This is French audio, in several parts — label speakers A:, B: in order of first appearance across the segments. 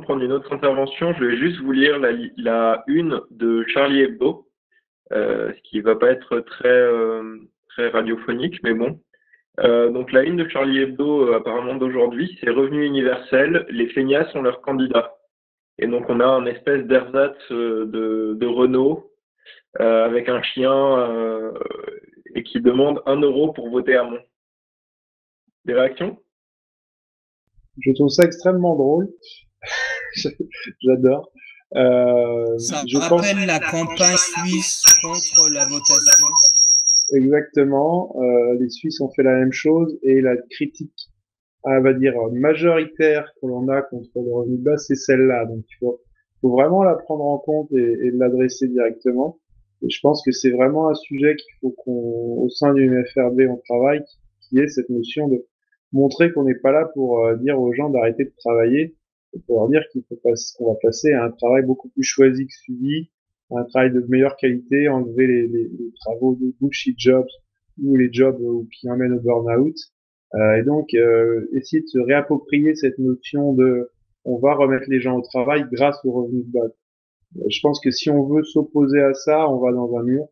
A: de prendre une autre intervention, je vais juste vous lire la une de Charlie Hebdo, ce qui va pas être très radiophonique, mais bon. Donc la une de Charlie Hebdo, apparemment d'aujourd'hui, c'est Revenu universel, les feignasses ont leur candidat. Et donc on a un espèce d'ersatz de Renault avec un chien et qui demande 1 euro pour voter Hamon. Des réactions?
B: Je trouve ça extrêmement drôle. J'adore.
C: Ça
B: Je pense
C: rappelle la campagne suisse contre la votation.
B: exactement. Les Suisses ont fait la même chose et la critique, on va dire majoritaire que l'on a contre le revenu de base, c'est celle-là. Donc faut vraiment la prendre en compte et l'adresser directement. Et je pense que c'est vraiment un sujet qu'il faut au sein du FRB, on travaille, qui est cette notion de montrer qu'on n'est pas là pour dire aux gens d'arrêter de travailler, et pour leur dire qu'on va passer à un travail beaucoup plus choisi que suivi, à un travail de meilleure qualité, enlever les travaux de bullshit jobs ou les jobs qui emmènent au burn-out. Et donc, essayer de se réapproprier cette notion de on va remettre les gens au travail grâce au revenu de base. Je pense que si on veut s'opposer à ça, on va dans un mur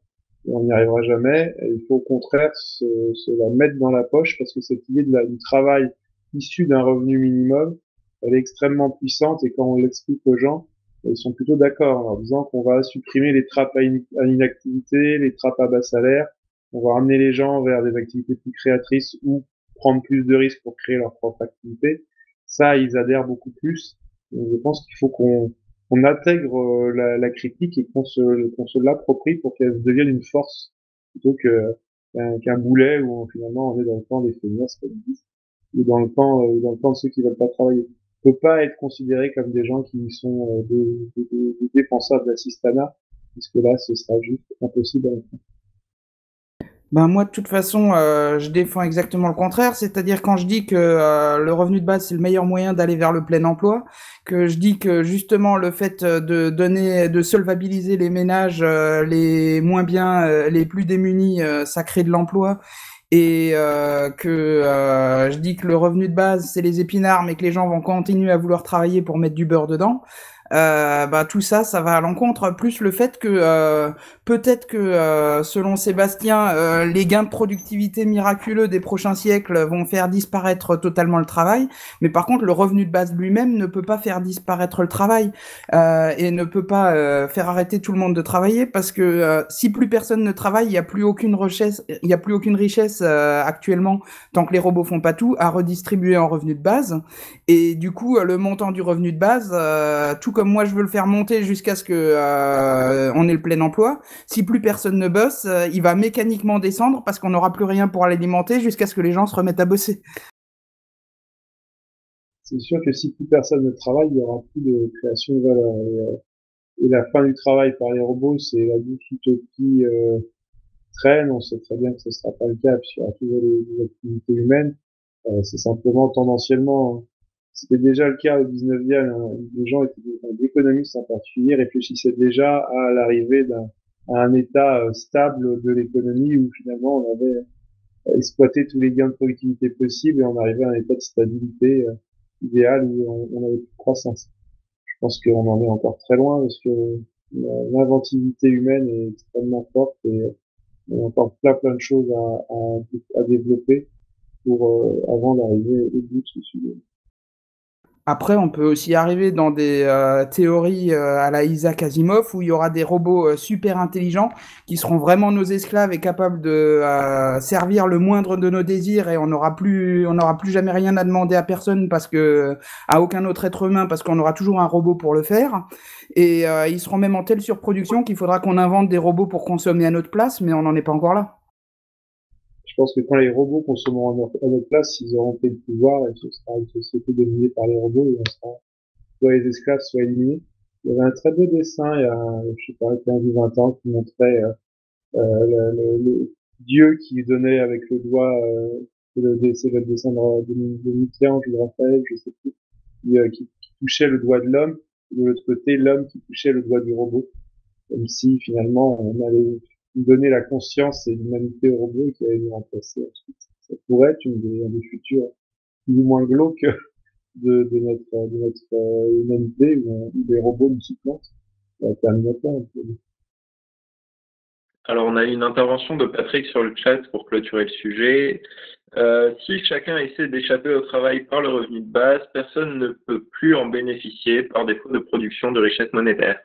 B: et on n'y arrivera jamais. Et il faut au contraire se la mettre dans la poche parce que cette idée du travail issu d'un revenu minimum, elle est extrêmement puissante et quand on l'explique aux gens, ils sont plutôt d'accord en disant qu'on va supprimer les trappes à inactivité, les trappes à bas salaire, on va ramener les gens vers des activités plus créatrices ou prendre plus de risques pour créer leur propre activité. Ça, ils adhèrent beaucoup plus. Donc, je pense qu'il faut qu'on intègre la critique et qu'on se l'approprie pour qu'elle devienne une force plutôt qu'un boulet où finalement on est dans le camp des feignasses comme ils disent, ou dans le camp de ceux qui veulent pas travailler. On peut pas être considéré comme des gens qui sont des défenseurs de l'assistanat, puisque là ce sera juste impossible à faire.
D: Ben moi, de toute façon, je défends exactement le contraire. C'est-à-dire quand je dis que le revenu de base c'est le meilleur moyen d'aller vers le plein emploi, que je dis que justement le fait de solvabiliser les ménages les moins bien, les plus démunis, ça crée de l'emploi. Et que je dis que le revenu de base c'est les épinards, mais que les gens vont continuer à vouloir travailler pour mettre du beurre dedans. Bah tout ça, ça va à l'encontre. Plus le fait que peut-être que selon Sébastien, les gains de productivité miraculeux des prochains siècles vont faire disparaître totalement le travail. Mais par contre, le revenu de base lui-même ne peut pas faire disparaître le travail et ne peut pas faire arrêter tout le monde de travailler parce que si plus personne ne travaille, il y a plus aucune richesse, il y a plus aucune richesse actuellement tant que les robots font pas tout à redistribuer en revenu de base. Et du coup, le montant du revenu de base, tout comme moi je veux le faire monter jusqu'à ce que on ait le plein emploi, si plus personne ne bosse, il va mécaniquement descendre parce qu'on n'aura plus rien pour l'alimenter jusqu'à ce que les gens se remettent à bosser.
B: C'est sûr que si plus personne ne travaille, il y aura plus de création de valeur. Et la fin du travail par les robots, c'est la douce utopie traîne. On sait très bien que ce sera pas le cas puisqu'il y aura toujours des activités humaines. C'est simplement tendanciellement, hein. C'était déjà le cas au 19e. Hein. Les gens étaient, les économistes en particulier, réfléchissaient déjà à l'arrivée à un état stable de l'économie où finalement on avait exploité tous les gains de productivité possibles et on arrivait à un état de stabilité idéal où on avait plus de croissance. Je pense qu'on en est encore très loin parce que l'inventivité humaine est extrêmement forte et il y a encore plein de choses à développer pour avant d'arriver au bout de ce sujet.
D: Après, on peut aussi arriver dans des théories à la Isaac Asimov où il y aura des robots super intelligents qui seront vraiment nos esclaves et capables de servir le moindre de nos désirs et on n'aura plus jamais rien à demander à personne parce que à aucun autre être humain parce qu'on aura toujours un robot pour le faire. Et ils seront même en telle surproduction qu'il faudra qu'on invente des robots pour consommer à notre place, mais on n'en est pas encore là.
B: Je pense que quand les robots consommeront à notre place, ils auront pris le pouvoir et ce sera une société dominée par les robots et on sera soit les esclaves, soit éliminés. Il y avait un très beau dessin il y a, je sais pas, 15 ou 20 ans qui montrait le dieu qui donnait avec le doigt, c'est le dessin de Michel-Ange ou de Raphaël, je sais plus, qui touchait le doigt de l'homme, et de l'autre côté, l'homme qui touchait le doigt du robot. Comme si finalement on allait donner la conscience et l'humanité au robot qui allait nous remplacer ensuite. Ça pourrait être un des futurs plus ou moins glauques de notre humanité où les robots nous supplantent. Terminator, un peu.
A: Alors, on a une intervention de Patrick sur le chat pour clôturer le sujet. Si chacun essaie d'échapper au travail par le revenu de base, personne ne peut plus en bénéficier par défaut de production de richesse monétaire.